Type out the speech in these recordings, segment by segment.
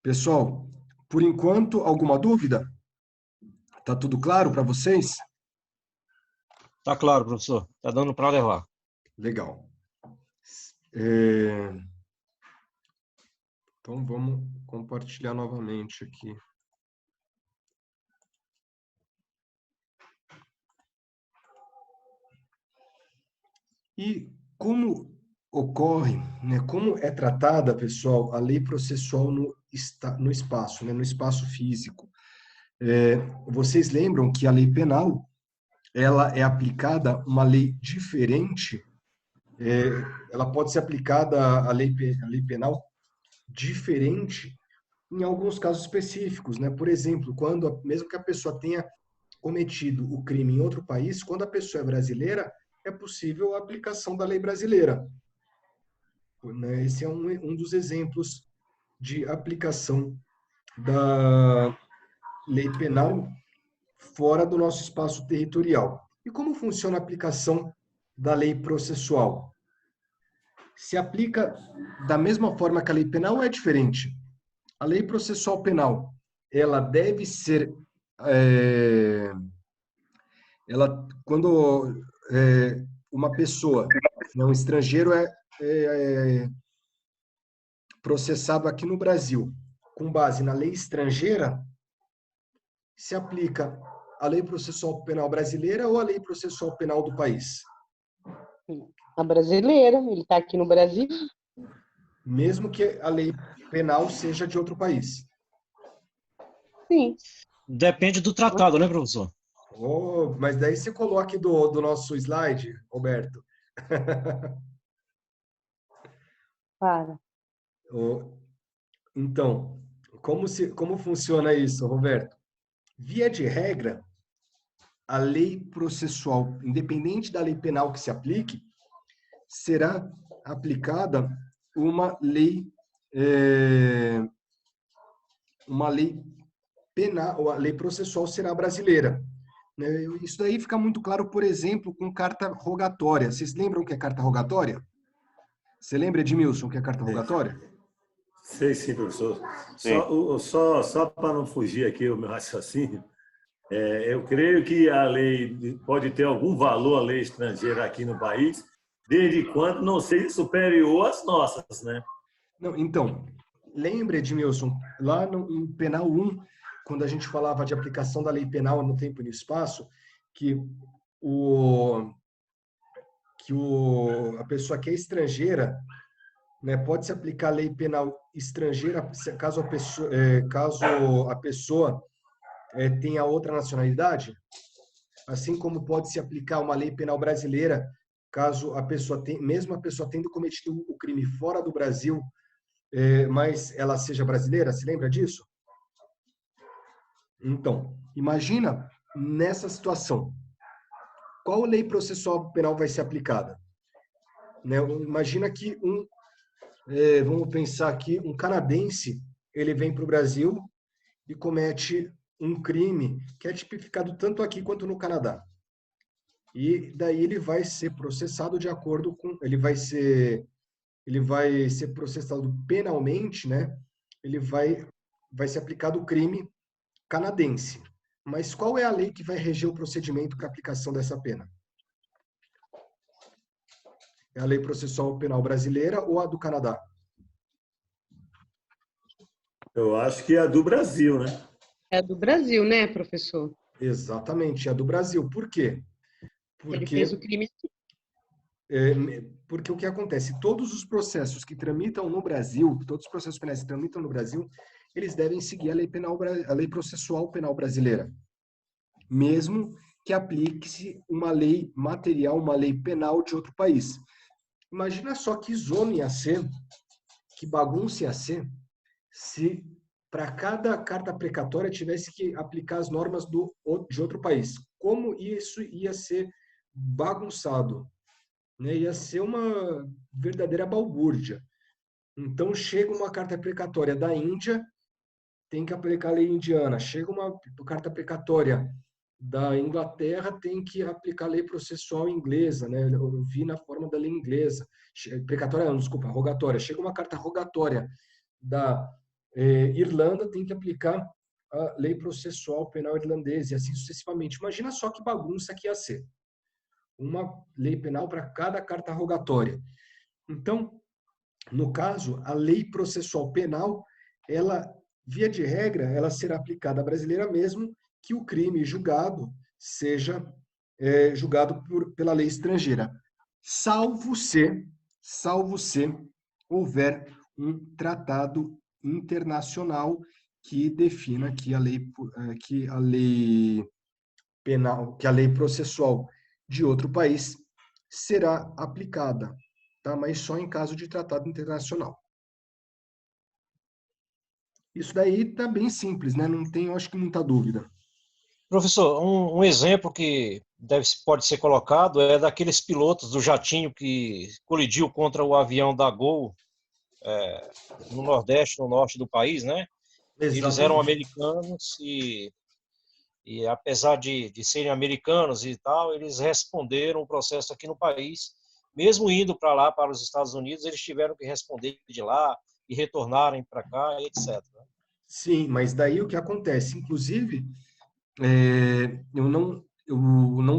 Pessoal, por enquanto, alguma dúvida? Tá tudo claro para vocês? Tá claro, professor. Tá dando para levar. Legal. É, Então, vamos compartilhar novamente aqui. E como ocorre, né, como é tratada, pessoal, a lei processual no espaço, né, no espaço físico? Vocês lembram que a lei penal, ela é aplicada uma lei diferente, ela pode ser aplicada a lei penal diferente em alguns casos específicos, né? Por exemplo, mesmo que a pessoa tenha cometido o crime em outro país, quando a pessoa é brasileira, é possível a aplicação da lei brasileira, né? Esse é um dos exemplos de aplicação da lei penal fora do nosso espaço territorial. E como funciona a aplicação da lei processual? Se aplica da mesma forma que a lei penal ou é diferente? A lei processual penal, ela deve ser, é, quando uma pessoa, né, um estrangeiro é processado aqui no Brasil, com base na lei estrangeira, se aplica a lei processual penal brasileira ou a lei processual penal do país? A brasileira, ele está aqui no Brasil. Mesmo que a lei penal seja de outro país. Sim. Depende do tratado, né, professor? Oh, mas daí você coloque do nosso slide, Roberto. Para. Oh, então, como funciona isso, Roberto? Via de regra, a lei processual, independente da lei penal que se aplique, será aplicada uma lei, é, uma lei penal, a lei processual será brasileira. Né? Isso daí fica muito claro, por exemplo, com carta rogatória. Vocês lembram o que é carta rogatória? Você lembra, Edmilson, o que é carta rogatória? Sei sim, professor. Sim. Só para não fugir aqui o meu raciocínio, eu creio que a lei pode ter algum valor, a lei estrangeira aqui no país, desde quando não seja superior às nossas, né? Não, então, lembra, Edmilson, lá no Penal 1, quando a gente falava de aplicação da lei penal no tempo e no espaço, que o, a pessoa que é estrangeira, né, pode se aplicar a lei penal estrangeira caso a pessoa tenha outra nacionalidade, assim como pode se aplicar uma lei penal brasileira caso a pessoa mesmo a pessoa tendo cometido o crime fora do Brasil, mas ela seja brasileira. Se lembra disso? Então, imagina nessa situação, qual lei processual penal vai ser aplicada? Né? Imagina que vamos pensar aqui, um canadense, ele vem para o Brasil e comete um crime que é tipificado tanto aqui quanto no Canadá. E daí ele vai ser processado de acordo com, ele vai ser processado penalmente, né? Ele vai ser aplicado o crime canadense. Mas qual é a lei que vai reger o procedimento para aplicação dessa pena? É a lei processual penal brasileira ou a do Canadá? Eu acho que é a do Brasil, né? É do Brasil, né, professor? Exatamente, é a do Brasil. Por quê? Ele fez Porque, o crime. porque o que acontece? Todos os processos que tramitam no Brasil, todos os processos penais que tramitam no Brasil, eles devem seguir a lei penal, a lei processual penal brasileira, mesmo que aplique-se uma lei material, uma lei penal de outro país. Imagina só que zona ia ser, que bagunça ia ser, se para cada carta precatória tivesse que aplicar as normas de outro país. Como isso ia ser bagunçado, né? Ia ser uma verdadeira balbúrdia. Então, chega uma carta precatória da Índia, tem que aplicar a lei indiana. Chega uma carta precatória da Inglaterra, tem que aplicar a lei processual inglesa, né? Eu vi na forma da lei inglesa. Precatória, não, desculpa, rogatória. Chega uma carta rogatória da Irlanda tem que aplicar a lei processual penal irlandesa, e assim sucessivamente. Imagina só que bagunça que ia ser. Uma lei penal para cada carta rogatória. Então, no caso, a lei processual penal, ela, via de regra, ela será aplicada à brasileira mesmo que o crime julgado seja julgado pela lei estrangeira, salvo se houver um tratado internacional que defina que a lei penal, que a lei processual de outro país será aplicada, tá? Mas só em caso de tratado internacional. Isso daí está bem simples, né? Não tem, eu acho que, muita dúvida. Professor, um exemplo que pode ser colocado é daqueles pilotos do jatinho que colidiu contra o avião da Gol no Nordeste, no norte do país, né? Eles eram Exatamente. americanos e apesar de serem americanos e tal, eles responderam o processo aqui no país. Mesmo indo para lá, para os Estados Unidos, eles tiveram que responder de lá e retornarem para cá, etc. Sim, mas daí o que acontece? Inclusive, eu não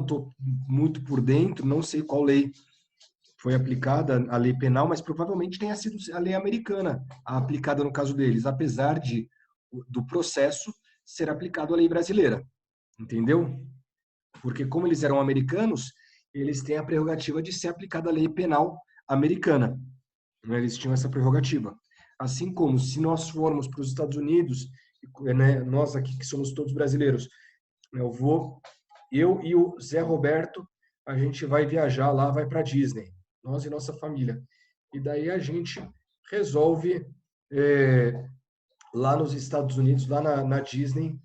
estou muito por dentro, não sei qual lei foi aplicada, a lei penal, mas provavelmente tenha sido a lei americana aplicada no caso deles, apesar do processo ser aplicado à lei brasileira, entendeu? Porque como eles eram americanos, eles têm a prerrogativa de ser aplicada a lei penal americana, né? Eles tinham essa prerrogativa. Assim como se nós formos para os Estados Unidos, né, nós aqui que somos todos brasileiros, eu e o Zé Roberto, a gente vai viajar lá, vai para Disney, nós e nossa família. E daí a gente resolve, lá nos Estados Unidos, lá na Disney,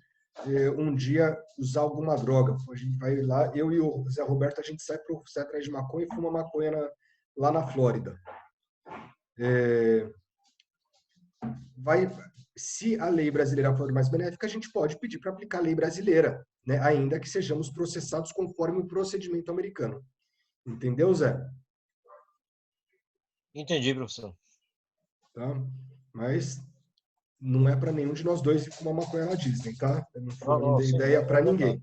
um dia usar alguma droga. A gente vai lá, eu e o Zé Roberto, a gente sai atrás de maconha e fuma maconha lá na Flórida. Vai, se a lei brasileira for mais benéfica, a gente pode pedir para aplicar a lei brasileira, né? Ainda que sejamos processados conforme o procedimento americano. Entendeu, Zé? Entendi, professor. Tá? Mas não é para nenhum de nós dois ir fumar maconha na Disney, tá? Eu não dei Sim, ideia para ninguém.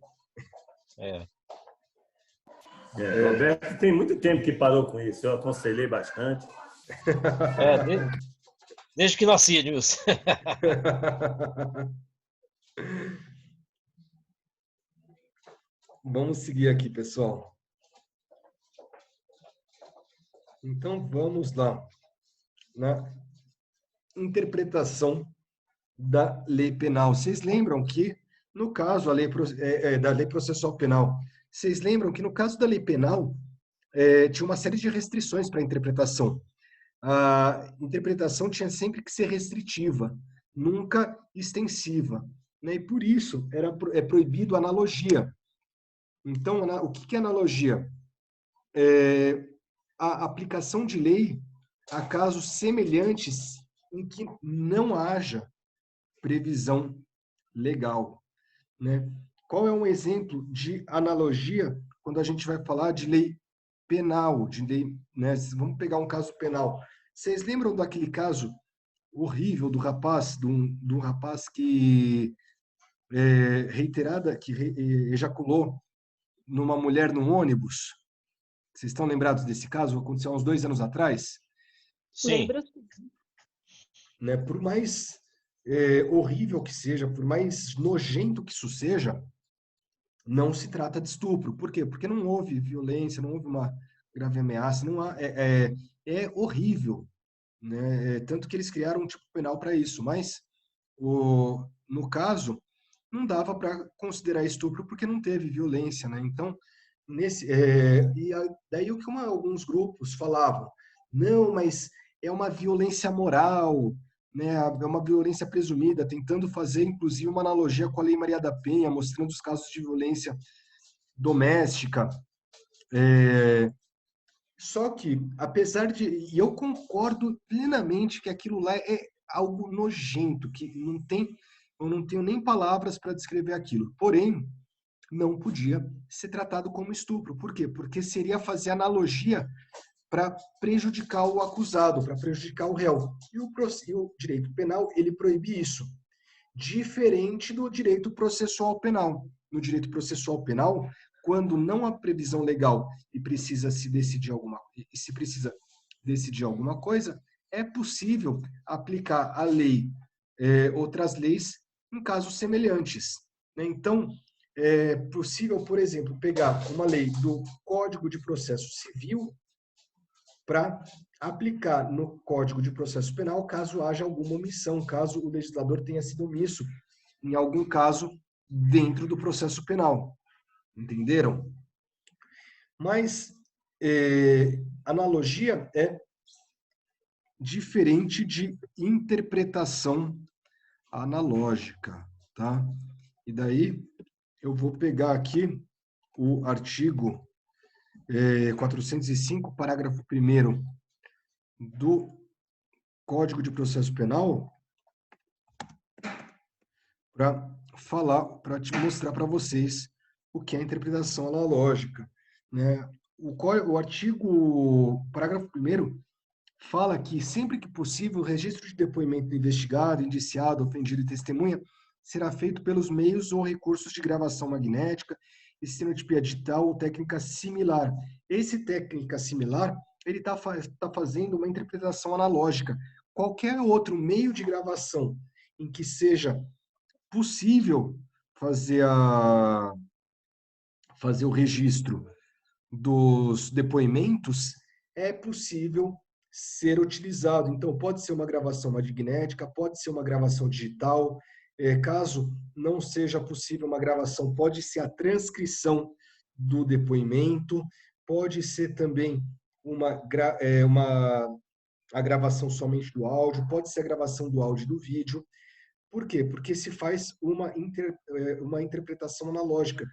Roberto tem muito tempo que parou com isso. Eu aconselhei bastante. Desde que nasci, Nilson. Vamos seguir aqui, pessoal. Então, vamos lá. Na interpretação da lei penal. Vocês lembram que, no caso da lei processual penal, vocês lembram que, no caso da lei penal, tinha uma série de restrições para a interpretação. A interpretação tinha sempre que ser restritiva, nunca extensiva, né? E por isso é proibido a analogia. Então, o que é analogia? A aplicação de lei a casos semelhantes em que não haja previsão legal, né? Qual é um exemplo de analogia quando a gente vai falar de lei penal, né? Vamos pegar um caso penal. Vocês lembram daquele caso horrível do rapaz, do rapaz que ejaculou numa mulher num ônibus? Vocês estão lembrados desse caso? Aconteceu há uns 2 anos atrás? Sim. Lembro. Né? Por mais horrível que seja, por mais nojento que isso seja, não se trata de estupro. Por quê? Porque não houve violência, não houve uma grave ameaça, não há, é horrível, né? Tanto que eles criaram um tipo penal para isso, mas no caso não dava para considerar estupro porque não teve violência, né? Então daí o que alguns grupos falavam, não, mas é uma violência moral, né? É uma violência presumida, tentando fazer inclusive uma analogia com a Lei Maria da Penha, mostrando os casos de violência doméstica. Só que, apesar e eu concordo plenamente que aquilo lá é algo nojento, que eu não tenho nem palavras para descrever aquilo. Porém, não podia ser tratado como estupro. Por quê? Porque seria fazer analogia para prejudicar o acusado, para prejudicar o réu. E o direito penal, ele proíbe isso. Diferente do direito processual penal. No direito processual penal, quando não há previsão legal e precisa decidir alguma coisa, é possível aplicar a lei, outras leis, em casos semelhantes. Né? Então, é possível, por exemplo, pegar uma lei do Código de Processo Civil para aplicar no Código de Processo Penal, caso haja alguma omissão, caso o legislador tenha sido omisso em algum caso dentro do processo penal. Entenderam? Mas analogia é diferente de interpretação analógica, tá? E daí eu vou pegar aqui o artigo 405, parágrafo 1º do Código de Processo Penal para para te mostrar para vocês o que é interpretação analógica, né? O artigo, parágrafo 1º, fala que sempre que possível o registro de depoimento do investigado, indiciado, ofendido e testemunha será feito pelos meios ou recursos de gravação magnética, estenotipia digital ou técnica similar. Esse técnica similar, ele tá fazendo uma interpretação analógica. Qualquer outro meio de gravação em que seja possível fazer o registro dos depoimentos, é possível ser utilizado. Então, pode ser uma gravação magnética, pode ser uma gravação digital. Caso não seja possível uma gravação, pode ser a transcrição do depoimento, pode ser também a gravação somente do áudio, pode ser a gravação do áudio e do vídeo. Por quê? Porque se faz uma interpretação analógica.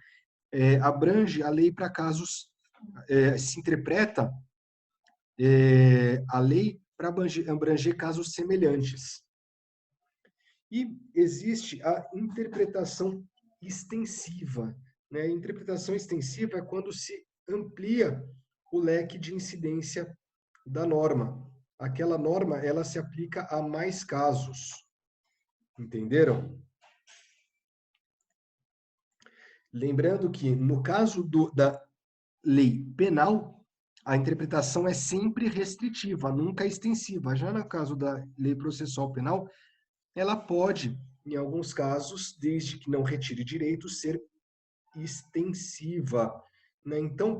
Abrange a lei para casos, se interpreta a lei para abranger casos semelhantes. E existe a interpretação extensiva. Né? A interpretação extensiva é quando se amplia o leque de incidência da norma. Aquela norma, ela se aplica a mais casos. Entenderam? Lembrando que, no caso da lei penal, a interpretação é sempre restritiva, nunca extensiva. Já no caso da lei processual penal, ela pode, em alguns casos, desde que não retire direitos, ser extensiva. Né? Então,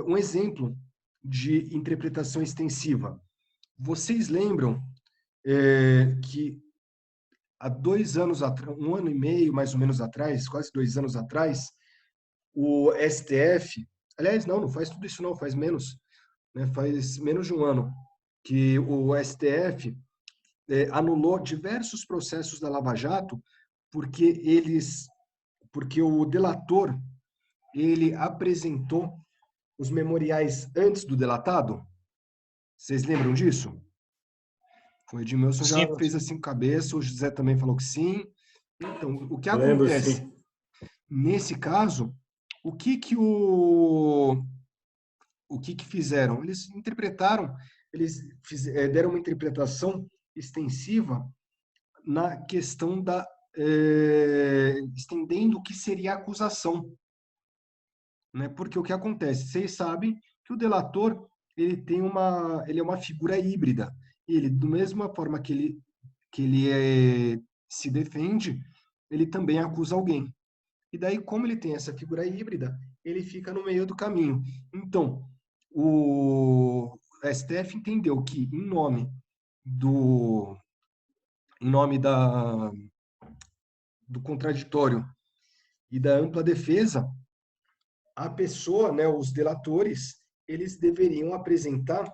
um exemplo de interpretação extensiva. Vocês lembram que há 2 anos atrás, 1 ano e meio mais ou menos atrás, quase 2 anos atrás, o STF, aliás, não faz tudo isso não, faz menos, né? Faz menos de 1 ano, que o STF anulou diversos processos da Lava Jato, porque o delator, ele apresentou os memoriais antes do delatado. Vocês lembram disso? O Edmilson já fez assim com a cabeça, o José também falou que sim. Então, o que acontece? Sim. Nesse caso, o que fizeram? Eles interpretaram, deram uma interpretação extensiva na questão estendendo o que seria a acusação. Né? Porque o que acontece? Vocês sabem que o delator, ele é uma figura híbrida. Ele, da mesma forma que ele se defende, ele também acusa alguém. E daí, como ele tem essa figura híbrida, ele fica no meio do caminho. Então, o STF entendeu que, em nome do contraditório e da ampla defesa, a pessoa, né, os delatores, eles deveriam apresentar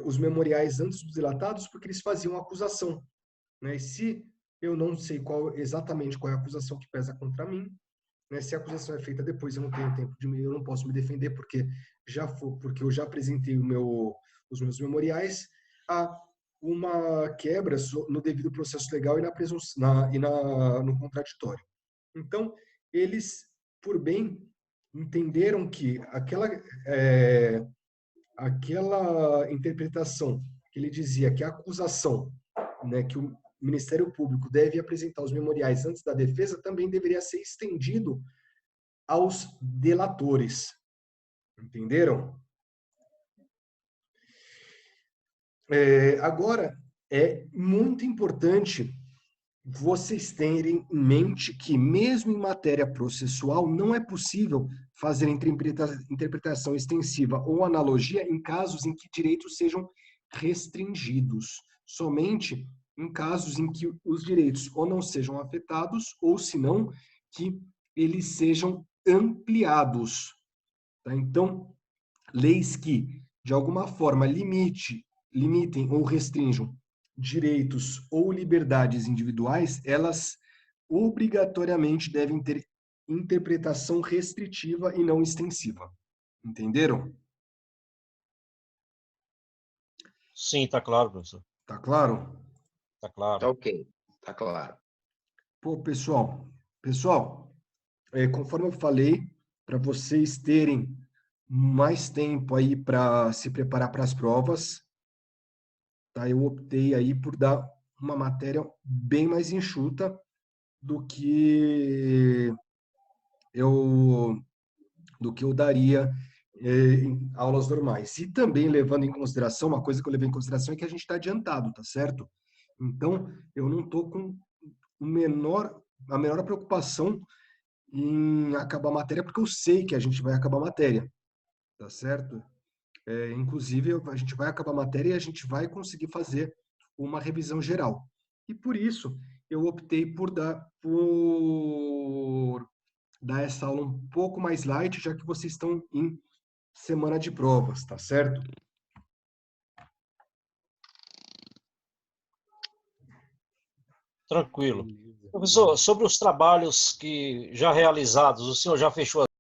os memoriais antes dos delatados, porque eles faziam acusação. Né? E se eu não sei exatamente qual é a acusação que pesa contra mim, né? Se a acusação é feita depois, eu não tenho tempo eu não posso me defender porque eu já apresentei os meus memoriais, há uma quebra no devido processo legal e no contraditório. Então, eles, por bem, entenderam que aquela interpretação que ele dizia que a acusação, né, que o Ministério Público deve apresentar os memoriais antes da defesa, também deveria ser estendido aos delatores. Entenderam? Agora, é muito importante vocês terem em mente que, mesmo em matéria processual, não é possível fazer interpretação extensiva ou analogia em casos em que direitos sejam restringidos. Somente em casos em que os direitos ou não sejam afetados, ou, se não, que eles sejam ampliados. Tá? Então, leis que, de alguma forma, limitem ou restringam direitos ou liberdades individuais, elas obrigatoriamente devem ter interpretação restritiva e não extensiva. Entenderam? Sim, está claro, professor. Tá claro? Está claro. Tá ok, tá claro. Pô, pessoal, conforme eu falei, para vocês terem mais tempo aí para se preparar para as provas, tá? Eu optei aí por dar uma matéria bem mais enxuta do que eu daria em aulas normais. E também levando em consideração, uma coisa que eu levei em consideração é que a gente está adiantado, tá certo? Então, eu não estou com a menor preocupação em acabar a matéria, porque eu sei que a gente vai acabar a matéria, tá certo? Inclusive, a gente vai acabar a matéria e a gente vai conseguir fazer uma revisão geral. E por isso, eu optei por dar essa aula um pouco mais light, já que vocês estão em semana de provas, tá certo? Tranquilo. Professor, sobre os trabalhos que já realizados, o senhor já fechou